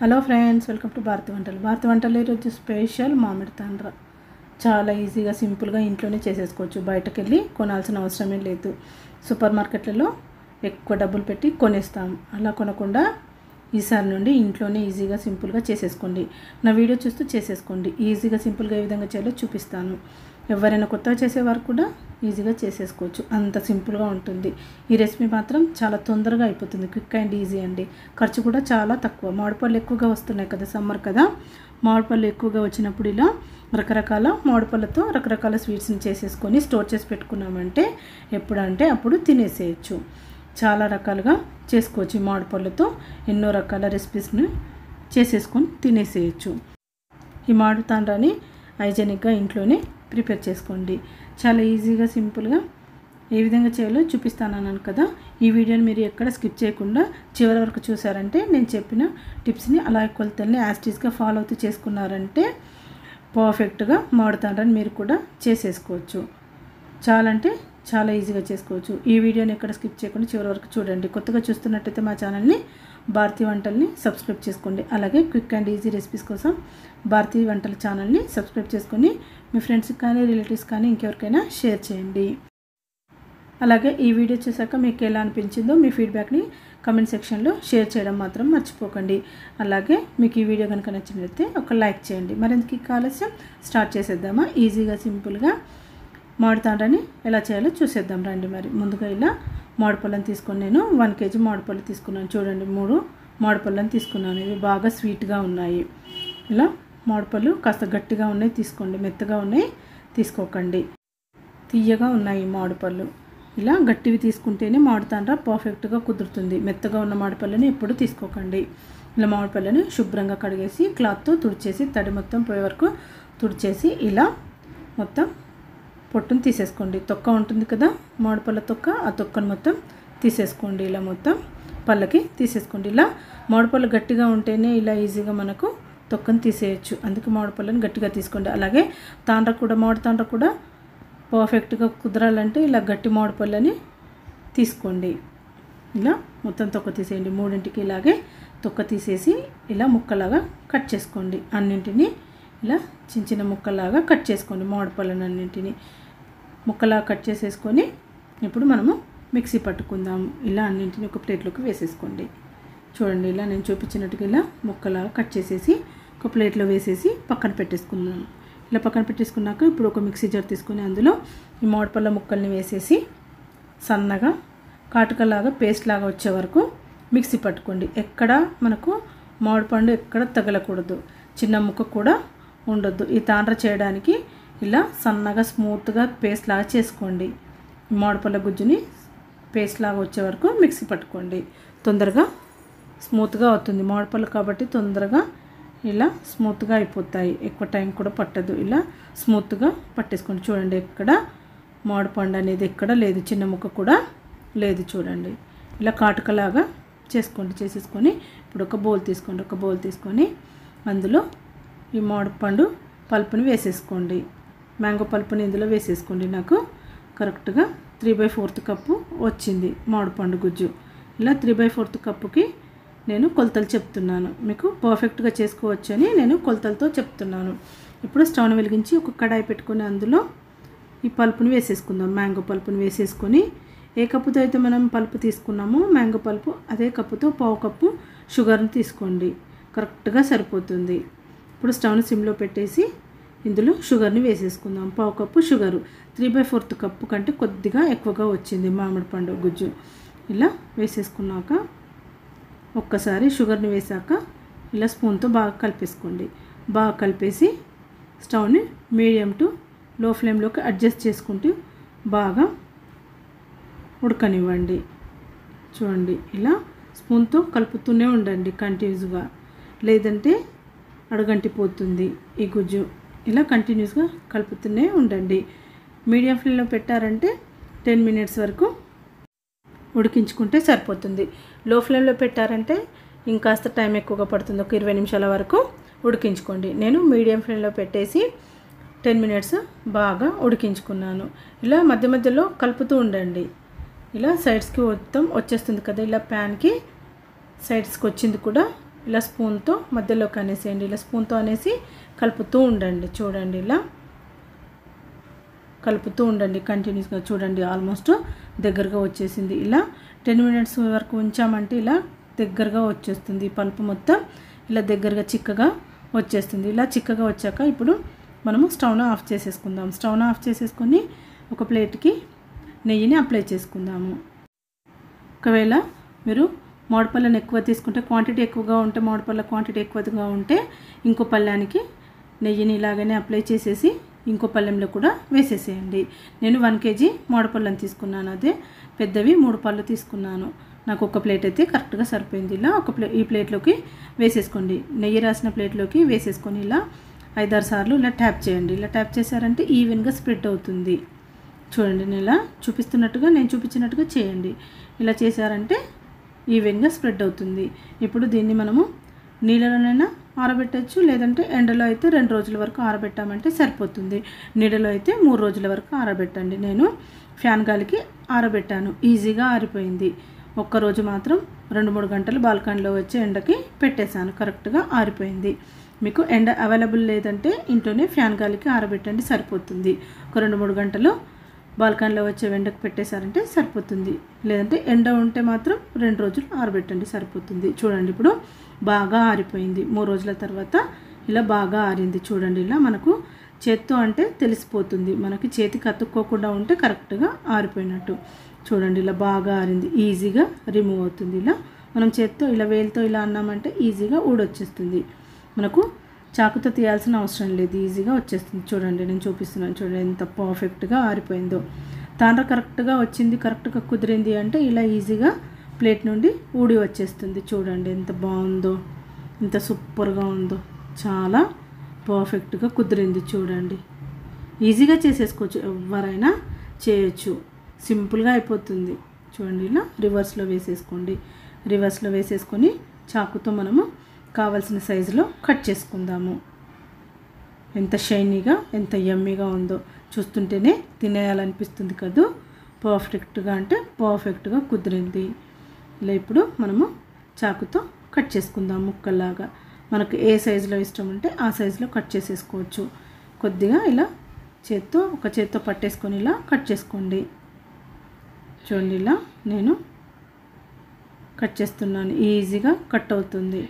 Hello friends, welcome to Bharathi వంటలు. భారతి వంటలు ఈరోజు స్పెషల్ మామిడి తాండ్ర. చాలా ఈజీగా సింపుల్గా ఇంట్లోనే చేసేసుకోవచ్చు. బయటకు వెళ్ళి కొనాల్సిన అవసరమే లేదు. సూపర్ మార్కెట్లలో ఎక్కువ డబ్బులు పెట్టి కొనేస్తాం. అలా కొనకుండా ఈసారి నుండి ఇంట్లోనే ఈజీగా సింపుల్గా చేసేసుకోండి. నా వీడియో చూస్తూ చేసేసుకోండి. ఈజీగా సింపుల్గా ఏ విధంగా చేయాలో చూపిస్తాను. ఎవరైనా కొత్తగా చేసేవారు కూడా ఈజీగా చేసేసుకోవచ్చు. అంత సింపుల్గా ఉంటుంది. ఈ రెసిపీ మాత్రం చాలా తొందరగా అయిపోతుంది. క్విక్ అండ్ ఈజీ అండి. ఖర్చు కూడా చాలా తక్కువ. మామిడిపళ్ళు ఎక్కువగా వస్తున్నాయి కదా, సమ్మర్ కదా. మామిడిపళ్ళు ఎక్కువగా వచ్చినప్పుడు ఇలా రకరకాల మామిడిపళ్ళతో రకరకాల స్వీట్స్ని చేసేసుకొని స్టోర్ చేసి పెట్టుకున్నామంటే ఎప్పుడంటే అప్పుడు తినేసేయచ్చు. చాలా రకాలుగా చేసుకోవచ్చు. ఈ మామిడిపళ్ళతో ఎన్నో రకాల రెసిపీస్ని చేసేసుకొని తినేసేయచ్చు. ఈ మామిడి తాండ్రాని హైజెనిక్గా ఇంట్లోనే ప్రిపేర్ చేసుకోండి. చాలా ఈజీగా సింపుల్గా ఏ విధంగా చేయాలో చూపిస్తానన్నాను కదా. ఈ వీడియోని మీరు ఎక్కడ స్కిప్ చేయకుండా చివరి వరకు చూసారంటే నేను చెప్పిన టిప్స్ని అలా కొలతల్ని యాస్టీస్గా ఫాలో అవుతూ చేసుకున్నారంటే పర్ఫెక్ట్గా మామిడి తాండ్రాని మీరు కూడా చేసేసుకోవచ్చు. చాలా అంటే చాలా ఈజీగా చేసుకోవచ్చు. ఈ వీడియోని ఎక్కడ స్కిప్ చేయకుండా చివరి వరకు చూడండి. కొత్తగా చూస్తున్నట్టయితే మా ఛానల్ని భారతీ వంటల్ని సబ్స్క్రైబ్ చేసుకోండి. అలాగే క్విక్ అండ్ ఈజీ రెసిపీస్ కోసం భారతీ వంటల ఛానల్ని సబ్స్క్రైబ్ చేసుకొని మీ ఫ్రెండ్స్కి కానీ రిలేటివ్స్ కానీ ఇంకెవరికైనా షేర్ చేయండి. అలాగే ఈ వీడియో చూసాక మీకు ఎలా అనిపించిందో మీ ఫీడ్బ్యాక్ని కమెంట్ సెక్షన్లో షేర్ చేయడం మాత్రం మర్చిపోకండి. అలాగే మీకు ఈ వీడియో కనుక నచ్చినట్లయితే ఒక లైక్ చేయండి. మరింతకి ఆలస్యం స్టార్ట్ చేసేద్దామా? ఈజీగా సింపుల్గా మామిడి తాండ్రాని ఎలా చేయాలో చూసేద్దాం రండి. మరి ముందుగా ఇలా మామిడిపళ్ళని తీసుకొని నేను 1 kg మామిడిపళ్ళు తీసుకున్నాను. చూడండి, 3 మామిడిపళ్ళని తీసుకున్నాను. ఇవి బాగా స్వీట్గా ఉన్నాయి. ఇలా మామిడిపళ్ళు కాస్త గట్టిగా ఉన్నాయి తీసుకోండి. మెత్తగా ఉన్నాయి తీసుకోకండి. తీయగా ఉన్నాయి మామిడిపళ్ళు. ఇలా గట్టివి తీసుకుంటేనే మామిడి తాండ్ర పర్ఫెక్ట్గా కుదురుతుంది. మెత్తగా ఉన్న మామిడిపళ్ళని ఎప్పుడు తీసుకోకండి. ఇలా మామిడిపళ్ళని శుభ్రంగా కడిగేసి క్లాత్తో తుడిచేసి తడి మొత్తం పోయే వరకు తుడిచేసి ఇలా మొత్తం పొట్టును తీసేసుకోండి. తొక్క ఉంటుంది కదా మామిడిపళ్ళ తొక్క, ఆ తొక్కను మొత్తం తీసేసుకోండి. ఇలా మొత్తం పళ్ళకి తీసేసుకోండి. ఇలా మామిడిపళ్ళు గట్టిగా ఉంటేనే ఇలా ఈజీగా మనకు తొక్కను తీసేయచ్చు. అందుకే మామిడిపళ్ళని గట్టిగా తీసుకోండి. అలాగే మామిడి తాండ్ర కూడా పర్ఫెక్ట్గా కుదరాలంటే ఇలా గట్టి మామిడిపళ్ళని తీసుకోండి. ఇలా మొత్తం తొక్క తీసేయండి. 3ంటికి ఇలాగే తొక్క తీసేసి ఇలా ముక్కలాగా కట్ చేసుకోండి. అన్నింటినీ ఇలా చిన్న చిన్న ముక్కలాగా కట్ చేసుకోండి. మామిడిపళ్ళని అన్నింటినీ ముక్కలాగా కట్ చేసేసుకొని ఇప్పుడు మనము మిక్సీ పట్టుకుందాము. ఇలా అన్నింటినీ ఒక ప్లేట్లోకి వేసేసుకోండి. చూడండి, ఇలా నేను చూపించినట్టుగా ఇలా ముక్కలాగా కట్ చేసేసి ఒక ప్లేట్లో వేసేసి పక్కన పెట్టేసుకున్నాను. ఇలా పక్కన పెట్టేసుకున్నాక ఇప్పుడు ఒక మిక్సీ జార్ తీసుకొని అందులో ఈ మామిడిపళ్ళ ముక్కల్ని వేసేసి సన్నగా కాటుకలాగా పేస్ట్ లాగా వచ్చే వరకు మిక్సీ పట్టుకోండి. ఎక్కడ మనకు మామిడిపండు ఎక్కడ తగలకూడదు, చిన్న ముక్క కూడా ఉండొద్దు. ఈ తాండ్ర చేయడానికి ఇలా సన్నగా స్మూత్గా పేస్ట్ లాగా చేసుకోండి. మామిడిపళ్ళ గుజ్జుని పేస్ట్ లాగా వచ్చే వరకు మిక్సీ పట్టుకోండి. తొందరగా స్మూత్గా అవుతుంది. మామిడిపళ్ళు కాబట్టి తొందరగా ఇలా స్మూత్గా అయిపోతాయి. ఎక్కువ టైం కూడా పట్టదు. ఇలా స్మూత్గా పట్టేసుకోండి. చూడండి, ఎక్కడ మామిడిపండు అనేది ఎక్కడ లేదు, చిన్న ముక్క కూడా లేదు. చూడండి, ఇలా కాటుకలాగా చేసుకోండి. చేసేసుకొని ఇప్పుడు ఒక బౌల్ తీసుకోండి. ఒక బౌల్ తీసుకొని అందులో ఈ మామిడిపండు పల్పుని వేసేసుకోండి. మ్యాంగో పల్పుని ఇందులో వేసేసుకోండి. నాకు కరెక్ట్గా 3/4 కప్పు వచ్చింది మామిడిపండు గుజ్జు. ఇలా 3/4 కప్పుకి నేను కొలతలు చెప్తున్నాను. మీకు పర్ఫెక్ట్గా చేసుకోవచ్చని నేను కొలతలతో చెప్తున్నాను. ఇప్పుడు స్టవ్ని వెలిగించి ఒక కడాయి పెట్టుకొని అందులో ఈ పల్పుని వేసేసుకుందాం. మ్యాంగో పల్పుని వేసేసుకొని ఏ కప్పుతో అయితే మనం పల్పు తీసుకున్నామో మ్యాంగో పల్పు అదే కప్పుతో 1/2 కప్పు షుగర్ని తీసుకోండి. కరెక్ట్గా సరిపోతుంది. ఇప్పుడు స్టవ్ని సిమ్లో పెట్టేసి ఇందులో షుగర్ని వేసేసుకుందాం. 1/2 కప్పు షుగరు. 3/4 కప్పు కంటే కొద్దిగా ఎక్కువగా వచ్చింది మామిడి పండు గుజ్జు. ఇలా వేసేసుకున్నాక ఒక్కసారి షుగర్ని వేసాక ఇలా స్పూన్తో బాగా కలిపేసుకోండి. బాగా కలిపేసి స్టవ్ని మీడియం టు లో ఫ్లేమ్లోకి అడ్జస్ట్ చేసుకుంటూ బాగా ఉడకనివ్వండి. చూడండి, ఇలా స్పూన్తో కలుపుతూనే ఉండండి కంటిన్యూస్గా, లేదంటే అడగంటిపోతుంది ఈ గుజ్జు. ఇలా కంటిన్యూస్గా కలుపుతూనే ఉండండి. మీడియం ఫ్లేమ్లో పెట్టారంటే 10 minutes వరకు ఉడికించుకుంటే సరిపోతుంది. లో ఫ్లేమ్లో పెట్టారంటే ఇంకాస్త టైం ఎక్కువగా పడుతుంది. ఒక 20 నిమిషాల వరకు ఉడికించుకోండి. నేను మీడియం ఫ్లేమ్లో పెట్టేసి 10 minutes బాగా ఉడికించుకున్నాను. ఇలా మధ్య మధ్యలో కలుపుతూ ఉండండి. ఇలా సైడ్స్కి మొత్తం వచ్చేస్తుంది కదా, ఇలా ప్యాన్కి సైడ్స్కి వచ్చింది కూడా ఇలా స్పూన్తో మధ్యలోకి అనేసేయండి. ఇలా స్పూన్తో అనేసి కలుపుతూ ఉండండి. చూడండి ఇలా కలుపుతూ ఉండండి కంటిన్యూస్గా. చూడండి ఆల్మోస్ట్ దగ్గరగా వచ్చేసింది. ఇలా 10 మినిట్స్ వరకు ఉంచామంటే ఇలా దగ్గరగా వచ్చేస్తుంది. పల్పు మొత్తం ఇలా దగ్గరగా చిక్కగా వచ్చేస్తుంది. ఇలా చిక్కగా వచ్చాక ఇప్పుడు మనము స్టవ్ను ఆఫ్ చేసేసుకుందాం. స్టవ్ను ఆఫ్ చేసేసుకొని ఒక ప్లేట్కి నెయ్యిని అప్లై చేసుకుందాము. ఒకవేళ మీరు మామిడి పళ్ళని ఎక్కువ తీసుకుంటే, క్వాంటిటీ ఎక్కువగా ఉంటే, మామిడి పళ్ళ క్వాంటిటీ ఎక్కువగా ఉంటే ఇంకో పళ్ళానికి నెయ్యిని ఇలాగనే అప్లై చేసేసి ఇంకో పళ్ళెంలో కూడా వేసేసేయండి. నేను 1 kg మామిడి పళ్ళని తీసుకున్నాను. అదే పెద్దవి 3 పళ్ళు తీసుకున్నాను. నాకు ఒక ప్లేట్ అయితే కరెక్ట్గా సరిపోయింది. ఇలా ఈ ప్లేట్లోకి వేసేసుకోండి. నెయ్యి రాసిన ప్లేట్లోకి వేసేసుకొని ఇలా 5-6 సార్లు ఇలా ట్యాప్ చేయండి. ఇలా ట్యాప్ చేశారంటే ఈవెన్గా స్ప్రెడ్ అవుతుంది. చూడండి నేను ఇలా నేను చూపించినట్టుగా చేయండి. ఇలా చేశారంటే ఈవెన్గా స్ప్రెడ్ అవుతుంది. ఇప్పుడు దీన్ని మనము నీళ్ళలోనైనా ఆరబెట్టచ్చు, లేదంటే ఎండలో అయితే 2 రోజుల వరకు ఆరబెట్టామంటే సరిపోతుంది. నీడలో అయితే 3 రోజుల వరకు ఆరబెట్టండి. నేను ఫ్యాన్ గాలికి ఆరబెట్టాను, ఈజీగా ఆరిపోయింది. ఒక్కరోజు మాత్రం 2-3 గంటలు బాల్కనీలో వచ్చే ఎండకి పెట్టేశాను, కరెక్ట్గా ఆరిపోయింది. మీకు ఎండ అవైలబుల్ లేదంటే ఇంట్లోనే ఫ్యాన్ గాలికి ఆరబెట్టండి, సరిపోతుంది. ఒక 2-3 గంటలు బాల్కనీలో వచ్చే ఎండకు పెట్టేశారంటే సరిపోతుంది. లేదంటే ఎండ ఉంటే మాత్రం 2 రోజులు ఆరబెట్టండి, సరిపోతుంది. చూడండి ఇప్పుడు బాగా ఆరిపోయింది. 3 రోజుల తర్వాత ఇలా బాగా ఆరింది. చూడండి ఇలా మనకు చేత్తో అంటే తెలిసిపోతుంది. మనకి చేతికి అతుక్కోకుండా ఉంటే కరెక్ట్గా ఆరిపోయినట్టు. చూడండి ఇలా బాగా ఆరింది, ఈజీగా రిమూవ్ అవుతుంది. ఇలా మనం చేత్తో ఇలా వేలుతో ఇలా అన్నామంటే ఈజీగా ఊడొచ్చేస్తుంది. మనకు చాకుతో తీయాల్సిన అవసరం లేదు, ఈజీగా వచ్చేస్తుంది. చూడండి నేను చూపిస్తున్నాను. చూడండి ఎంత పర్ఫెక్ట్గా ఆరిపోయిందో. తాండ్ర కరెక్ట్గా వచ్చింది, కరెక్ట్గా కుదిరింది అంటే ఇలా ఈజీగా ప్లేట్ నుండి ఊడి వచ్చేస్తుంది. చూడండి ఎంత బాగుందో, ఎంత సూపర్గా ఉందో, చాలా పర్ఫెక్ట్గా కుదిరింది. చూడండి ఈజీగా చేసేసుకోవచ్చు, ఎవరైనా చేయొచ్చు, సింపుల్గా అయిపోతుంది. చూడండి ఇలా రివర్స్లో వేసేసుకోండి. రివర్స్లో వేసేసుకొని చాకుతో మనము కావాల్సిన సైజులో కట్ చేసుకుందాము. ఎంత షైనీగా, ఎంత యమ్మీగా ఉందో, చూస్తుంటేనే తినేయాలనిపిస్తుంది కదా. పర్ఫెక్ట్గా అంటే పర్ఫెక్ట్గా కుదిరింది. ఇలా ఇప్పుడు మనము చాకుతో కట్ చేసుకుందాం ముక్కల్లాగా. మనకు ఏ సైజులో ఇష్టం ఉంటే ఆ సైజులో కట్ చేసేసుకోవచ్చు. కొద్దిగా ఇలా ఒక చేత్తో పట్టేసుకొని ఇలా కట్ చేసుకోండి. చూడండి ఇలా నేను కట్ చేస్తున్నాను, ఈజీగా కట్ అవుతుంది.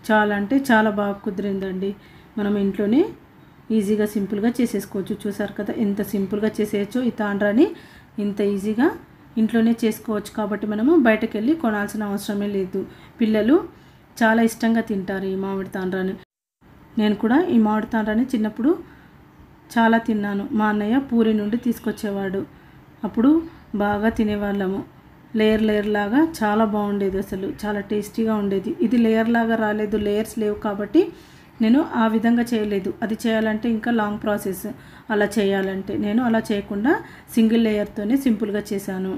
చాలా అంటే చాలా బాగా కుదిరిందండి. మనం ఇంట్లోనే ఈజీగా సింపుల్గా చేసేసుకోవచ్చు. చూసారు కదా ఎంత సింపుల్గా చేసేయచ్చు. ఈ తాండ్రాని ఇంత ఈజీగా ఇంట్లోనే చేసుకోవచ్చు. కాబట్టి మనము బయటకు వెళ్ళి కొనాల్సిన అవసరమే లేదు. పిల్లలు చాలా ఇష్టంగా తింటారు ఈ మామిడి తాండ్రాని. నేను కూడా ఈ మామిడి తాండ్రాని చిన్నప్పుడు చాలా తిన్నాను. మా అన్నయ్య పూరి నుండి తీసుకొచ్చేవాడు, అప్పుడు బాగా తినేవాళ్ళము. లేయర్ లాగా చాలా బాగుండేది, అసలు చాలా టేస్టీగా ఉండేది. ఇది లేయర్ లాగా రాలేదు, లేయర్స్ లేవు కాబట్టి నేను ఆ విధంగా చేయలేదు. అది చేయాలంటే ఇంకా లాంగ్ ప్రాసెస్. అలా చేయాలంటే నేను అలా చేయకుండా సింగిల్ లేయర్తోనే సింపుల్గా చేశాను.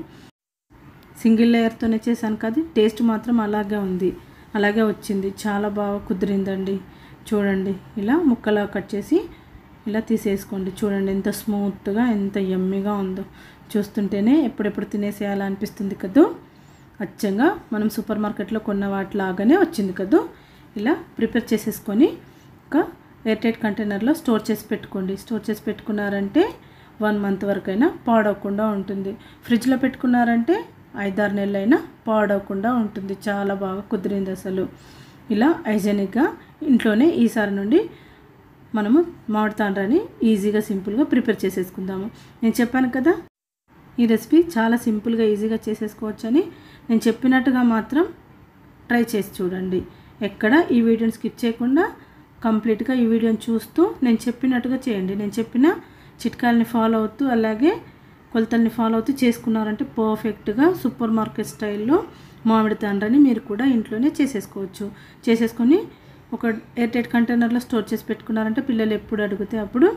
సింగిల్ లేయర్తోనే చేశాను కదా, టేస్ట్ మాత్రం అలాగే ఉంది, అలాగే వచ్చింది. చాలా బాగా కుదిరిందండి. చూడండి ఇలా ముక్కలా కట్ చేసి ఇలా తీసేసుకోండి. చూడండి ఎంత స్మూత్గా, ఎంత యమ్మీగా ఉందో. చూస్తుంటేనే ఎప్పుడెప్పుడు తినేసేయాలనిపిస్తుంది కదా. అచ్చంగా మనం సూపర్ మార్కెట్లో కొన్న వాటిలాగానే వచ్చింది కదా. ఇలా ప్రిపేర్ చేసేసుకొని ఒక ఎయిర్ టైట్ కంటైనర్లో స్టోర్ చేసి పెట్టుకోండి. స్టోర్ చేసి పెట్టుకున్నారంటే 1 మంత్ వరకైనా పాడవకుండా ఉంటుంది. ఫ్రిడ్జ్లో పెట్టుకున్నారంటే 5-6 నెలలైనా పాడవకుండా ఉంటుంది. చాలా బాగా కుదిరింది అసలు. ఇలా హైజెనిక్గా ఇంట్లోనే ఈసారి నుండి మనము మామిడి తాండ్రాని ఈజీగా సింపుల్గా ప్రిపేర్ చేసేసుకుందాము. నేను చెప్పాను కదా ఈ రెసిపీ చాలా సింపుల్గా ఈజీగా చేసేసుకోవచ్చని. నేను చెప్పినట్టుగా మాత్రం ట్రై చేసి చూడండి. ఎక్కడ ఈ వీడియోని స్కిప్ చేయకుండా కంప్లీట్గా ఈ వీడియోని చూస్తూ నేను చెప్పినట్టుగా చేయండి. నేను చెప్పిన చిట్కాలని ఫాలో అవుతూ అలాగే కొలతల్ని ఫాలో అవుతూ చేసుకున్నారంటే పర్ఫెక్ట్గా సూపర్ మార్కెట్ స్టైల్లో మామిడి తాండ్రాని మీరు కూడా ఇంట్లోనే చేసేసుకోవచ్చు. చేసేసుకొని ఒక ఎయిర్ టైట్ కంటైనర్లో స్టోర్ చేసి పెట్టుకున్నారంటే పిల్లలు ఎప్పుడు అడిగితే అప్పుడు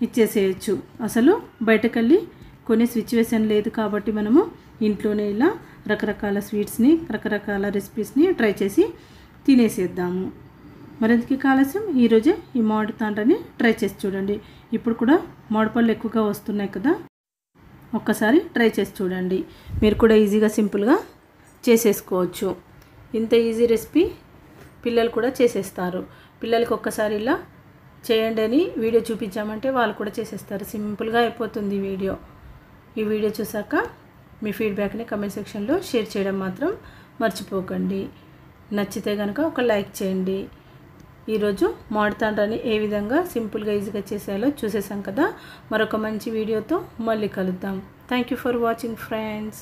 ఇచ్చేసేయచ్చు. అసలు బయటకెళ్ళి కొనే సిచ్యువేషన్ లేదు కాబట్టి మనము ఇంట్లోనే ఇలా రకరకాల స్వీట్స్ని, రకరకాల రెసిపీస్ని ట్రై చేసి తినేసేద్దాము. మరింతకి కాలస్యం ఈరోజే ఈ మామిడి తాండ్రాని ట్రై చేసి చూడండి. ఇప్పుడు కూడా మామిడి పళ్ళు ఎక్కువగా వస్తున్నాయి కదా, ఒక్కసారి ట్రై చేసి చూడండి. మీరు కూడా ఈజీగా సింపుల్గా చేసేసుకోవచ్చు. ఇంత ఈజీ రెసిపీ పిల్లలు కూడా చేసేస్తారు. పిల్లలకి ఒక్కసారి ఇలా చేయండి అని వీడియో చూపించామంటే వాళ్ళు కూడా చేసేస్తారు. సింపుల్గా అయిపోతుంది వీడియో. ఈ వీడియో చూసాక మీ ఫీడ్బ్యాక్ని కమెంట్ సెక్షన్లో షేర్ చేయడం మాత్రం మర్చిపోకండి. నచ్చితే కనుక ఒక లైక్ చేయండి. ఈరోజు మామిడి తాండ్రాని ఏ విధంగా సింపుల్గా ఈజీగా చేసేయాలో చూసేసాం కదా. మరొక మంచి వీడియోతో మళ్ళీ కలుద్దాం. Thank you for watching friends.